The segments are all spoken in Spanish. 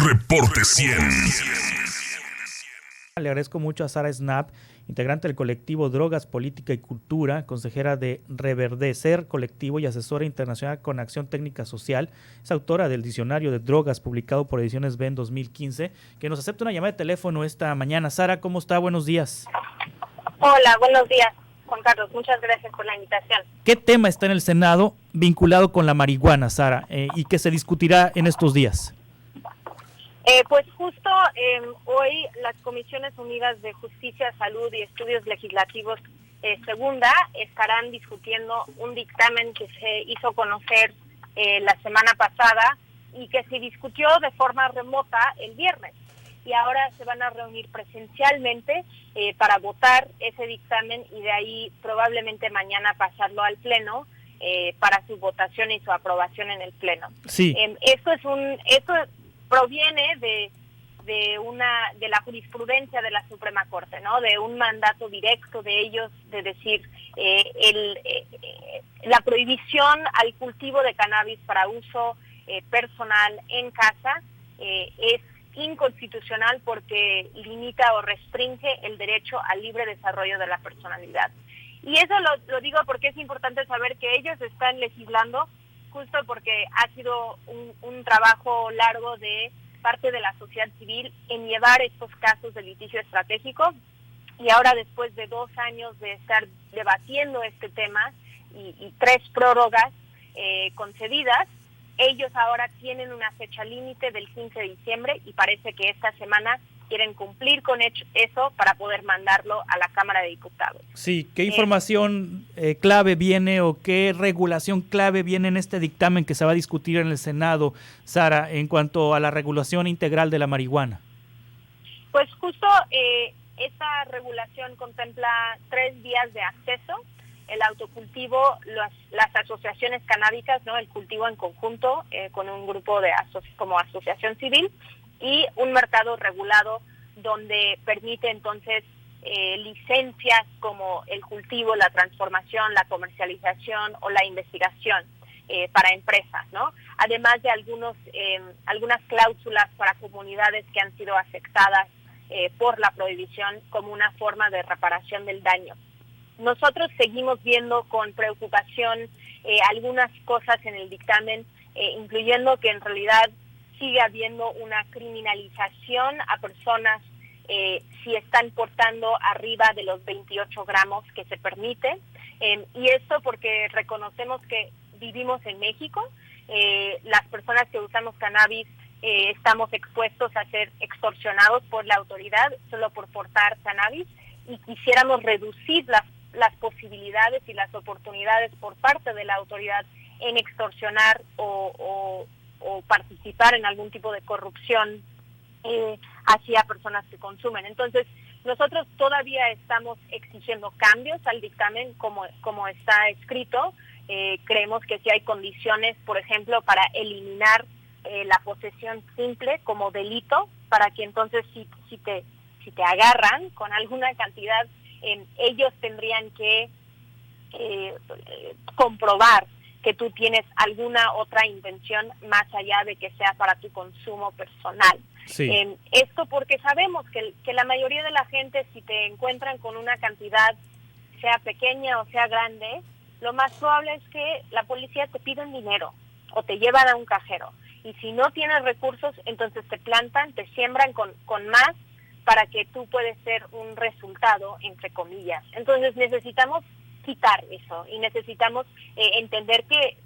Reporte 100. Le agradezco mucho a Sara Snap, integrante del colectivo Drogas, Política y Cultura, consejera de Reverdecer Colectivo y asesora internacional con Acción Técnica Social. Es autora del Diccionario de Drogas, publicado por Ediciones B en 2015, que nos acepta una llamada de teléfono esta mañana. Sara, ¿cómo está? Buenos días. Hola, buenos días, Juan Carlos. Muchas gracias por la invitación. ¿Qué tema está en el Senado vinculado con la marihuana, Sara, y que se discutirá en estos días? Pues justo hoy las Comisiones Unidas de Justicia, Salud y Estudios Legislativos Segunda estarán discutiendo un dictamen que se hizo conocer la semana pasada y que se discutió de forma remota el viernes. Y ahora se van a reunir presencialmente para votar ese dictamen y de ahí probablemente mañana pasarlo al Pleno para su votación y su aprobación en el Pleno. Sí. Esto proviene de la jurisprudencia de la Suprema Corte, ¿no? De un mandato directo de ellos de decir la prohibición al cultivo de cannabis para uso personal en casa es inconstitucional porque limita o restringe el derecho al libre desarrollo de la personalidad. Y eso lo digo porque es importante saber que ellos están legislando justo porque ha sido un trabajo largo de parte de la sociedad civil en llevar estos casos de litigio estratégico, y ahora después de 2 años de estar debatiendo este tema y 3 prórrogas concedidas, ellos ahora tienen una fecha límite del 15 de diciembre y parece que esta semana quieren cumplir con eso para poder mandarlo a la Cámara de Diputados. Sí, ¿qué información clave viene o qué regulación clave viene en este dictamen que se va a discutir en el Senado, Sara, en cuanto a la regulación integral de la marihuana? Pues justo esta regulación contempla 3 vías de acceso: el autocultivo, las asociaciones canábicas, ¿no? El cultivo en conjunto con un grupo como asociación civil, y un mercado regulado donde permite entonces licencias como el cultivo, la transformación, la comercialización o la investigación para empresas, ¿no? Además de algunas cláusulas para comunidades que han sido afectadas por la prohibición como una forma de reparación del daño. Nosotros seguimos viendo con preocupación algunas cosas en el dictamen, incluyendo que en realidad sigue habiendo una criminalización a personas si están portando arriba de los 28 gramos que se permite, y esto porque reconocemos que vivimos en México, las personas que usamos cannabis estamos expuestos a ser extorsionados por la autoridad solo por portar cannabis, y quisiéramos reducir las posibilidades y las oportunidades por parte de la autoridad en extorsionar o participar en algún tipo de corrupción hacia personas que consumen. Entonces, nosotros todavía estamos exigiendo cambios al dictamen como está escrito. Creemos que sí hay condiciones, por ejemplo, para eliminar la posesión simple como delito, para que entonces si te agarran con alguna cantidad, ellos tendrían que comprobar que tú tienes alguna otra intención más allá de que sea para tu consumo personal. Sí. Esto porque sabemos que la mayoría de la gente, si te encuentran con una cantidad, sea pequeña o sea grande, lo más probable es que la policía te pida dinero o te llevan a un cajero. Y si no tienes recursos, entonces te plantan, te siembran con más para que tú puedes ser un resultado, entre comillas. Entonces necesitamos quitar eso y necesitamos entender que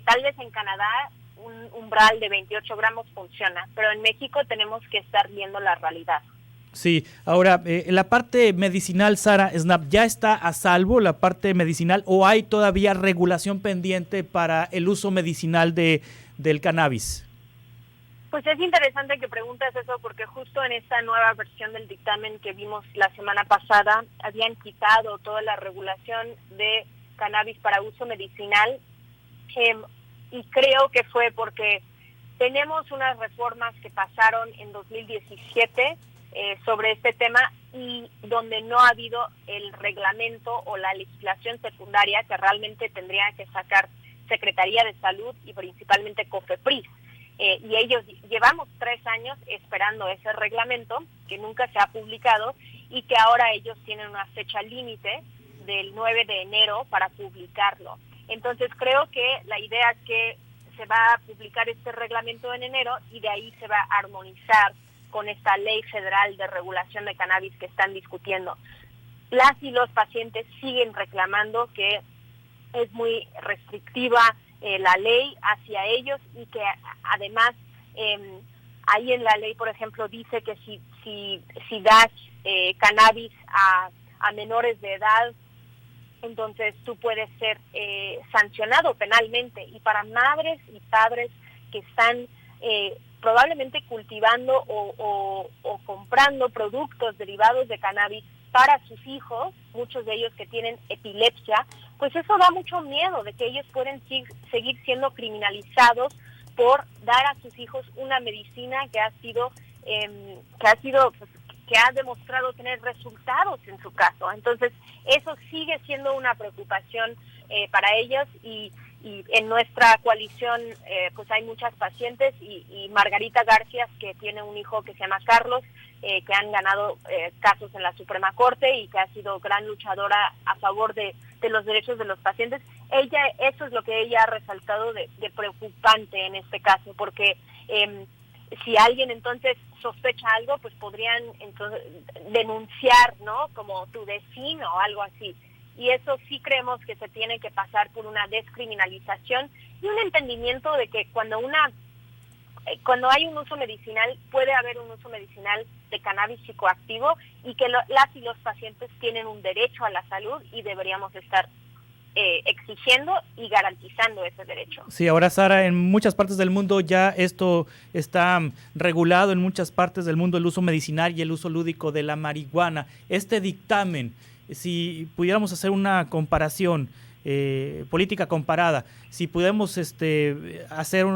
tal vez en Canadá un umbral de 28 gramos funciona, pero en México tenemos que estar viendo la realidad. Sí, ahora, la parte medicinal, Sara Snap, ¿ya está a salvo la parte medicinal o hay todavía regulación pendiente para el uso medicinal del cannabis? Pues es interesante que preguntes eso porque justo en esta nueva versión del dictamen que vimos la semana pasada habían quitado toda la regulación de cannabis para uso medicinal, y creo que fue porque tenemos unas reformas que pasaron en 2017 sobre este tema y donde no ha habido el reglamento o la legislación secundaria que realmente tendría que sacar Secretaría de Salud y principalmente COFEPRIS. y ellos llevamos 3 años esperando ese reglamento que nunca se ha publicado y que ahora ellos tienen una fecha límite del 9 de enero para publicarlo. Entonces creo que la idea es que se va a publicar este reglamento en enero y de ahí se va a armonizar con esta ley federal de regulación de cannabis que están discutiendo. Las y los pacientes siguen reclamando que es muy restrictiva la ley hacia ellos y que además ahí en la ley, por ejemplo, dice que si das cannabis a menores de edad, entonces tú puedes ser sancionado penalmente. Y para madres y padres que están probablemente cultivando o comprando productos derivados de cannabis para sus hijos, muchos de ellos que tienen epilepsia, pues eso da mucho miedo de que ellos pueden seguir siendo criminalizados por dar a sus hijos una medicina que ha demostrado tener resultados en su caso. Entonces, eso sigue siendo una preocupación para ellos y en nuestra coalición pues hay muchas pacientes y Margarita García, que tiene un hijo que se llama Carlos, que han ganado casos en la Suprema Corte y que ha sido gran luchadora a favor de los derechos de los pacientes. Eso es lo que ella ha resaltado de preocupante en este caso, porque si alguien entonces sospecha algo, pues podrían entonces denunciar, ¿no? Como tu vecino o algo así. Y eso sí creemos que se tiene que pasar por una descriminalización y un entendimiento de que cuando hay un uso medicinal, puede haber un uso medicinal de cannabis psicoactivo y que las y los pacientes tienen un derecho a la salud y deberíamos estar exigiendo y garantizando ese derecho. Sí, ahora Sara, en muchas partes del mundo ya esto está regulado, en muchas partes del mundo el uso medicinal y el uso lúdico de la marihuana. Este dictamen, si pudiéramos hacer una comparación, política comparada, si pudiéramos hacer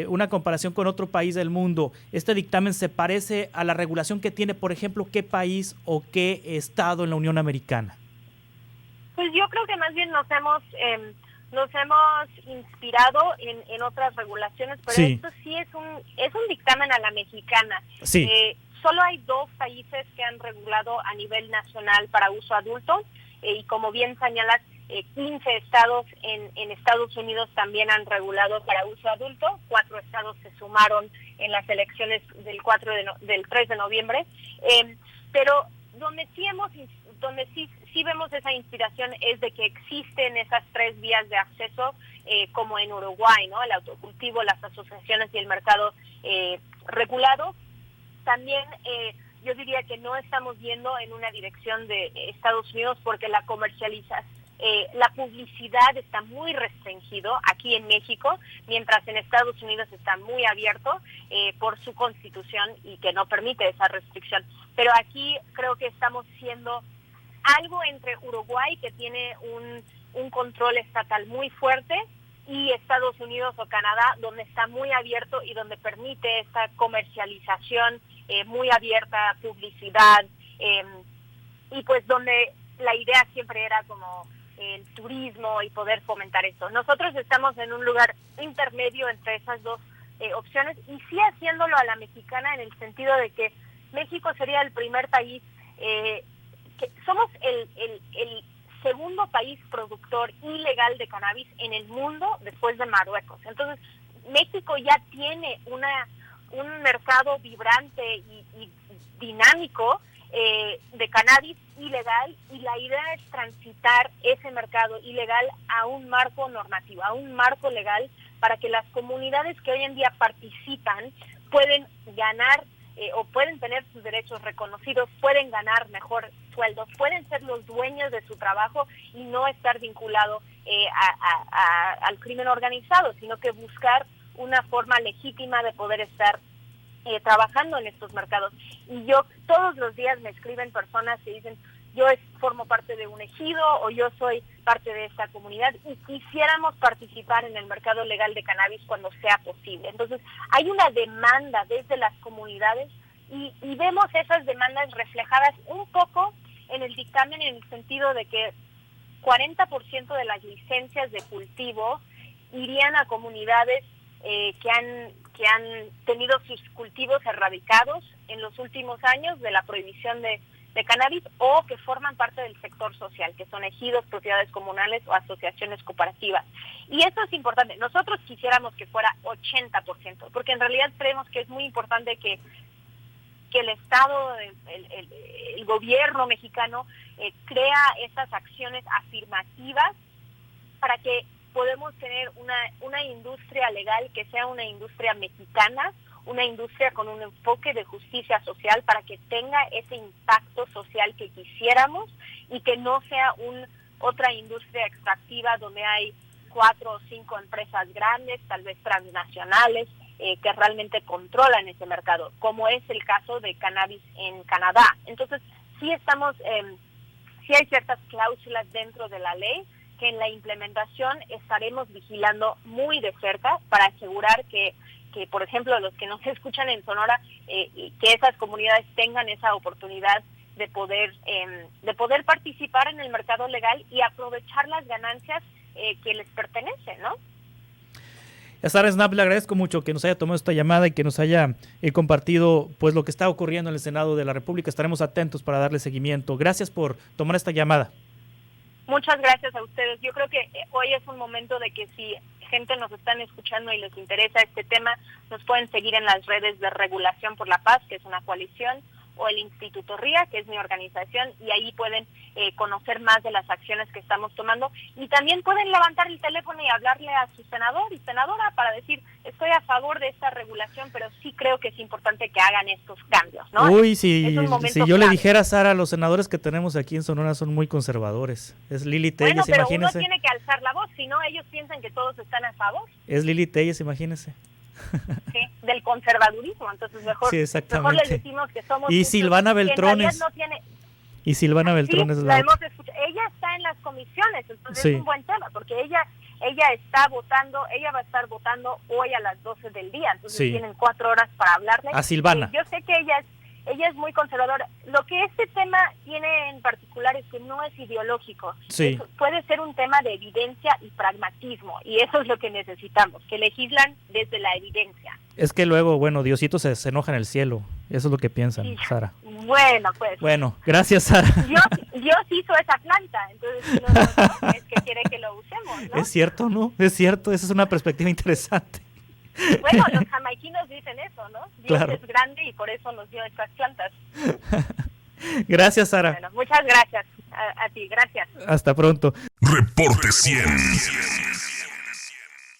una comparación con otro país del mundo, ¿este dictamen se parece a la regulación que tiene, por ejemplo, qué país o qué estado en la Unión Americana? Pues yo creo que más bien nos hemos inspirado en otras regulaciones, pero sí. Esto sí es un dictamen a la mexicana. Sí. Solo hay 2 países que han regulado a nivel nacional para uso adulto y como bien señalas, 15 estados en Estados Unidos también han regulado para uso adulto. 4 estados se sumaron en las elecciones del 3 de noviembre. Pero donde sí vemos esa inspiración es de que existen esas 3 vías de acceso, como en Uruguay, ¿no? El autocultivo, las asociaciones y el mercado regulado. También yo diría que no estamos yendo en una dirección de Estados Unidos porque la publicidad está muy restringido aquí en México, mientras en Estados Unidos está muy abierto por su constitución y que no permite esa restricción. Pero aquí creo que estamos siendo algo entre Uruguay, que tiene un control estatal muy fuerte, y Estados Unidos o Canadá, donde está muy abierto y donde permite esta comercialización muy abierta, publicidad, y pues donde la idea siempre era como el turismo y poder fomentar esto. Nosotros estamos en un lugar intermedio entre esas 2 opciones y sí haciéndolo a la mexicana, en el sentido de que México sería el primer país, que somos el segundo país productor ilegal de cannabis en el mundo después de Marruecos. Entonces, México ya tiene un mercado vibrante y dinámico de cannabis ilegal, y la idea es transitar ese mercado ilegal a un marco normativo, a un marco legal, para que las comunidades que hoy en día participan pueden ganar o pueden tener sus derechos reconocidos, pueden ganar mejor sueldos, pueden ser los dueños de su trabajo y no estar vinculado al crimen organizado, sino que buscar una forma legítima de poder estar trabajando en estos mercados. Y yo todos los días me escriben personas que dicen, yo formo parte de un ejido o yo soy parte de esta comunidad y quisiéramos participar en el mercado legal de cannabis cuando sea posible. Entonces, hay una demanda desde las comunidades y vemos esas demandas reflejadas un poco en el dictamen, en el sentido de que 40% de las licencias de cultivo irían a comunidades que han tenido sus cultivos erradicados en los últimos años de la prohibición de cannabis, o que forman parte del sector social, que son ejidos, propiedades comunales o asociaciones cooperativas. Y eso es importante. Nosotros quisiéramos que fuera 80%, porque en realidad creemos que es muy importante que el Estado, el gobierno mexicano crea estas acciones afirmativas para que podamos tener una industria legal que sea una industria mexicana, una industria con un enfoque de justicia social, para que tenga ese impacto social que quisiéramos y que no sea otra industria extractiva donde hay 4 o 5 empresas grandes, tal vez transnacionales, que realmente controlan ese mercado, como es el caso de cannabis en Canadá. Entonces, sí hay ciertas cláusulas dentro de la ley que en la implementación estaremos vigilando muy de cerca para asegurar que por ejemplo, los que nos escuchan en Sonora, que esas comunidades tengan esa oportunidad de poder participar en el mercado legal y aprovechar las ganancias que les pertenecen, ¿no? Sara Snap, le agradezco mucho que nos haya tomado esta llamada y que nos haya compartido pues lo que está ocurriendo en el Senado de la República. Estaremos atentos para darle seguimiento. Gracias por tomar esta llamada. Muchas gracias a ustedes. Yo creo que hoy es un momento de que si gente nos están escuchando y les interesa este tema, nos pueden seguir en las redes de Regulación por la Paz, que es una coalición, o el Instituto RIA, que es mi organización, y ahí pueden conocer más de las acciones que estamos tomando, y también pueden levantar el teléfono y hablarle a su senador y senadora para decir, estoy a favor de esta regulación, pero sí creo que es importante que hagan estos cambios, ¿no? Uy, si yo clave. Le dijera a Sara, los senadores que tenemos aquí en Sonora son muy conservadores. Es Lili Telles, bueno, pero imagínese. Uno tiene que alzar la voz, si no ellos piensan que todos están a favor. Es Lili Telles, imagínese. Sí, del conservadurismo, entonces mejor les decimos que somos... Y Silvana Beltrones. Y Silvana Beltrones la hemos escuchado. Ella está en las comisiones, entonces es un buen tema, porque ella está votando, ella va a estar votando hoy a las 12 del día, entonces tienen 4 horas para hablarle. A Silvana. Yo sé que ella es muy conservadora. Lo que este tema tiene en particular es que no es ideológico. Sí. Puede ser un tema de evidencia y pragmatismo, y eso es lo que necesitamos, que legislan desde la evidencia. Es que luego, Diosito se enoja en el cielo. Eso es lo que piensan, Sara. Bueno, pues. Bueno, gracias, Sara. Dios hizo esa planta, entonces no es que quiere que lo usemos, ¿no? Es cierto, ¿no? Es cierto, esa es una perspectiva interesante. Bueno, los jamaiquinos dicen eso, ¿no? Dios claro. es grande y por eso nos dio estas plantas. Gracias, Sara. Bueno, muchas gracias a ti, gracias. Hasta pronto. Reporte 100.